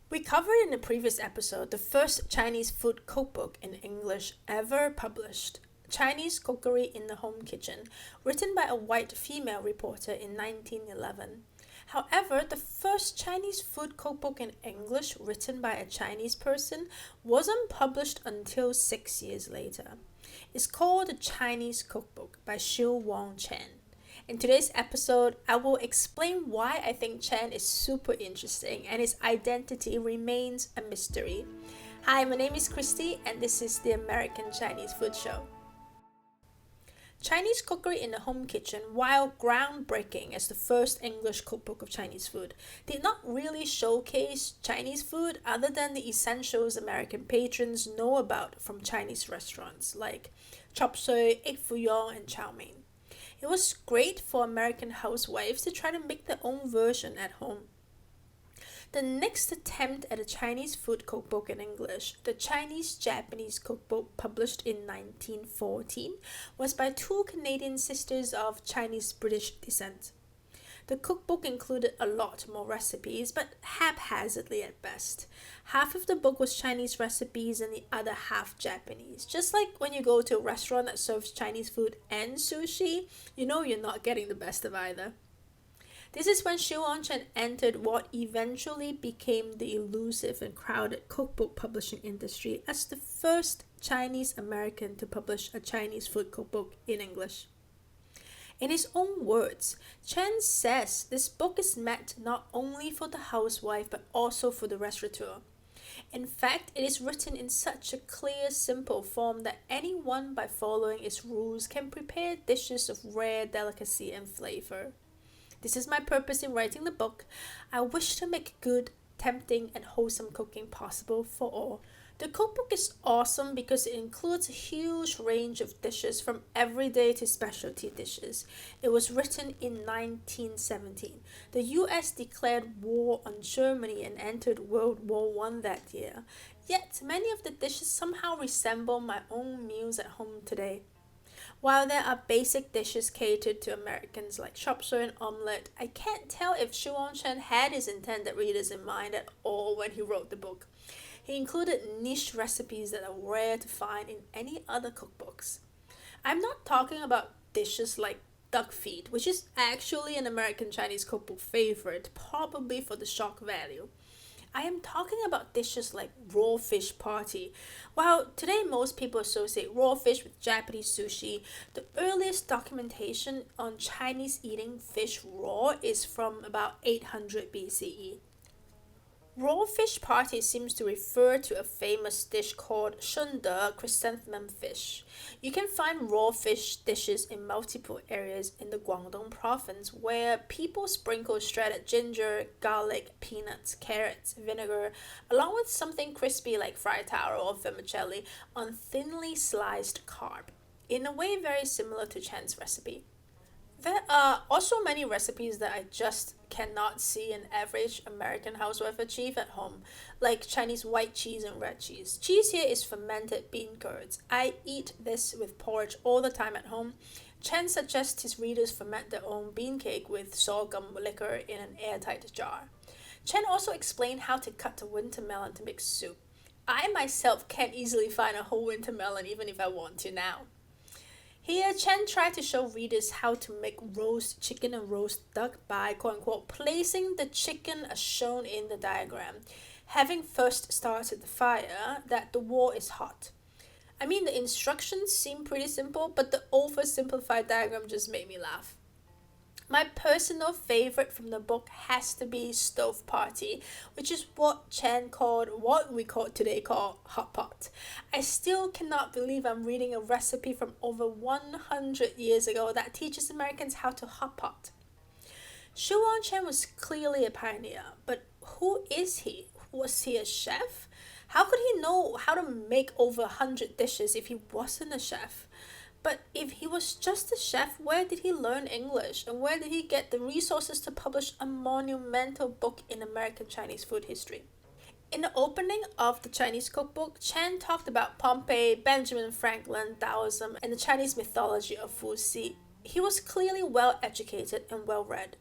We covered in a previous episode the first Chinese food cookbook in English ever published, Chinese Cookery in the Home Kitchen, written by a white female reporter in 1911. However, the first Chinese food cookbook in English written by a Chinese person wasn't published until 6 years later. It's called the Chinese Cookbook by Shiu Wong Chan. In today's episode, I will explain why I think Chan is super interesting and his identity remains a mystery. Hi, my name is Christy and this is the American Chinese Food Show. Chinese Cookery in the Home Kitchen, while groundbreaking as the first English cookbook of Chinese food, did not really showcase Chinese food other than the essentials American patrons know about from Chinese restaurants like chop suey, egg foo young, and chow mein. It was great for American housewives to try to make their own version at home. The next attempt at a Chinese food cookbook in English, the Chinese-Japanese cookbook published in 1914, was by two Canadian sisters of Chinese-British descent. The cookbook included a lot more recipes, but haphazardly at best. Half of the book was Chinese recipes and the other half Japanese. Just like when you go to a restaurant that serves Chinese food and sushi, you know you're not getting the best of either. This is when Shiu Wong Chan entered what eventually became the elusive and crowded cookbook publishing industry as the first Chinese American to publish a Chinese food cookbook in English. In his own words, Chan says this book is meant not only for the housewife but also for the restaurateur. In fact, it is written in such a clear, simple form that anyone by following its rules can prepare dishes of rare delicacy and flavor. This is my purpose in writing the book. I wish to make good, tempting, and wholesome cooking possible for all. The cookbook is awesome because it includes a huge range of dishes from everyday to specialty dishes. It was written in 1917. The US declared war on Germany and entered World War I that year. Yet, many of the dishes somehow resemble my own meals at home today. While there are basic dishes catered to Americans like chop suey and omelette, I can't tell if Shiu Wong Chan had his intended readers in mind at all when he wrote the book. He included niche recipes that are rare to find in any other cookbooks. I'm not talking about dishes like duck feet, which is actually an American Chinese cookbook favorite, probably for the shock value. I am talking about dishes like raw fish party. While today most people associate raw fish with Japanese sushi, the earliest documentation on Chinese eating fish raw is from about 800 BCE. Raw fish party seems to refer to a famous dish called shunde chrysanthemum fish. You can find raw fish dishes in multiple areas in the Guangdong province where people sprinkle shredded ginger, garlic, peanuts, carrots, vinegar, along with something crispy like fried taro or vermicelli on thinly sliced carp, in a way very similar to Chan's recipe. There are also many recipes that I just cannot see an average American housewife achieve at home, like Chinese white cheese and red cheese. Cheese here is fermented bean curds. I eat this with porridge all the time at home. Chen suggests his readers ferment their own bean cake with sorghum liquor in an airtight jar. Chen also explained how to cut a winter melon to make soup. I myself can't easily find a whole winter melon even if I want to now. Here, Chen tried to show readers how to make roast chicken and roast duck by quote-unquote placing the chicken as shown in the diagram, having first started the fire, that the wall is hot. I mean, the instructions seem pretty simple, but the oversimplified diagram just made me laugh. My personal favorite from the book has to be Stove Party, which is what today call hot pot. I still cannot believe I'm reading a recipe from over 100 years ago that teaches Americans how to hot pot. Shiu Wong Chan was clearly a pioneer, but who is he? Was he a chef? How could he know how to make over 100 dishes if he wasn't a chef? But if he was just a chef, where did he learn English? And where did he get the resources to publish a monumental book in American Chinese food history? In the opening of the Chinese cookbook, Chan talked about Pompeii, Benjamin Franklin, Taoism, and the Chinese mythology of Fu Si. He was clearly well educated and well read.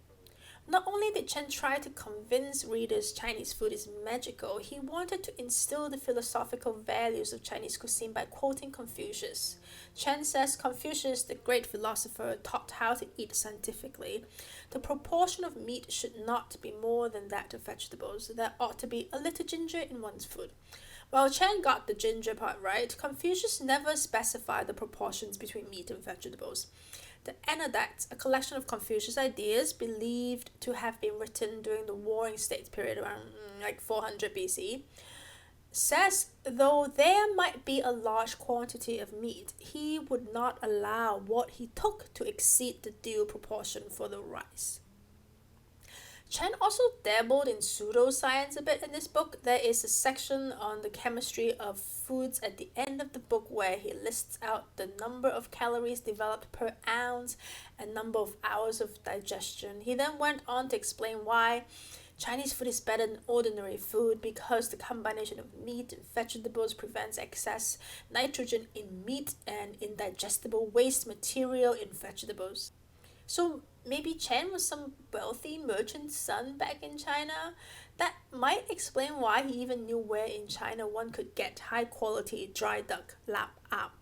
Not only did Chen try to convince readers Chinese food is magical, he wanted to instill the philosophical values of Chinese cuisine by quoting Confucius. Chen says Confucius, the great philosopher, taught how to eat scientifically. The proportion of meat should not be more than that of vegetables. There ought to be a little ginger in one's food. While Chen got the ginger part right, Confucius never specified the proportions between meat and vegetables. The Anecdotes, a collection of Confucius ideas believed to have been written during the Warring States period around 400 BC, says though there might be a large quantity of meat, he would not allow what he took to exceed the due proportion for the rice. Chen also dabbled in pseudoscience a bit in this book. There is a section on the chemistry of foods at the end of the book where he lists out the number of calories developed per ounce and number of hours of digestion. He then went on to explain why Chinese food is better than ordinary food because the combination of meat and vegetables prevents excess nitrogen in meat and indigestible waste material in vegetables. So maybe Chen was some wealthy merchant's son back in China. That might explain why he even knew where in China one could get high quality dry duck lap up.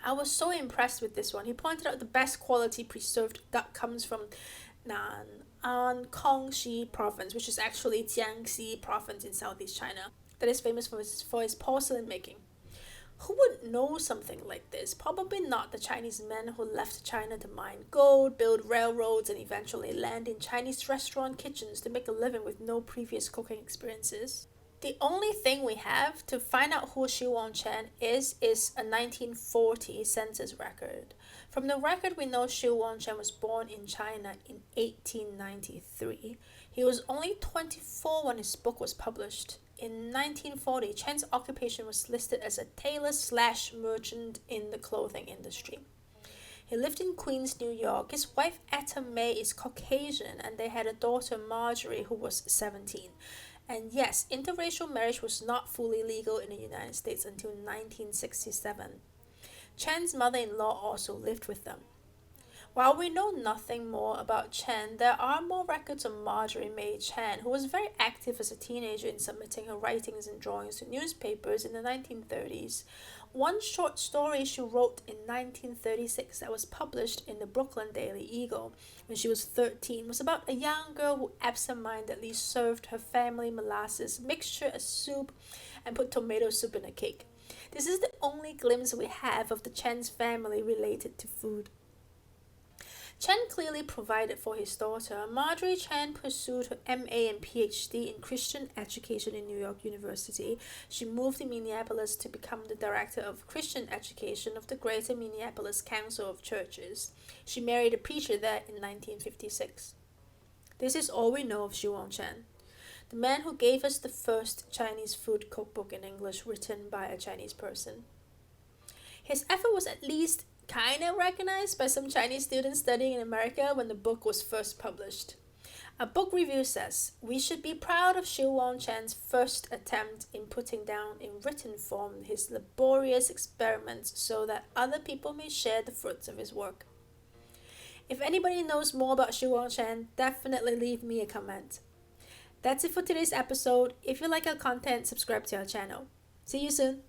I was so impressed with this one. He pointed out the best quality preserved duck comes from Kongxi province, which is actually Jiangxi province in southeast China, that is famous for its porcelain making. Who would know something like this? Probably not the Chinese men who left China to mine gold, build railroads, and eventually land in Chinese restaurant kitchens to make a living with no previous cooking experiences. The only thing we have to find out who Shiu Wong Chan is a 1940 census record. From the record, we know Shiu Wong Chan was born in China in 1893. He was only 24 when his book was published. In 1940, Chen's occupation was listed as a tailor/merchant in the clothing industry. He lived in Queens, New York. His wife, Etta May, is Caucasian, and they had a daughter, Margery, who was 17. And yes, interracial marriage was not fully legal in the United States until 1967. Chen's mother-in-law also lived with them. While we know nothing more about Chen, there are more records of Margery May Chan, who was very active as a teenager in submitting her writings and drawings to newspapers in the 1930s. One short story she wrote in 1936 that was published in the Brooklyn Daily Eagle when she was 13 was about a young girl who absent-mindedly served her family molasses mixture as soup and put tomato soup in a cake. This is the only glimpse we have of the Chen's family related to food. Chen clearly provided for his daughter. Margery Chan pursued her MA and PhD in Christian education in New York University. She moved to Minneapolis to become the director of Christian education of the Greater Minneapolis Council of Churches. She married a preacher there in 1956. This is all we know of Shiu Wong Chan, the man who gave us the first Chinese food cookbook in English written by a Chinese person. His effort was at least kind of recognized by some Chinese students studying in America when the book was first published. A book review says, "We should be proud of Shiu Wong Chan's first attempt in putting down in written form his laborious experiments so that other people may share the fruits of his work." If anybody knows more about Shiu Wong Chan, definitely leave me a comment. That's it for today's episode. If you like our content, subscribe to our channel. See you soon.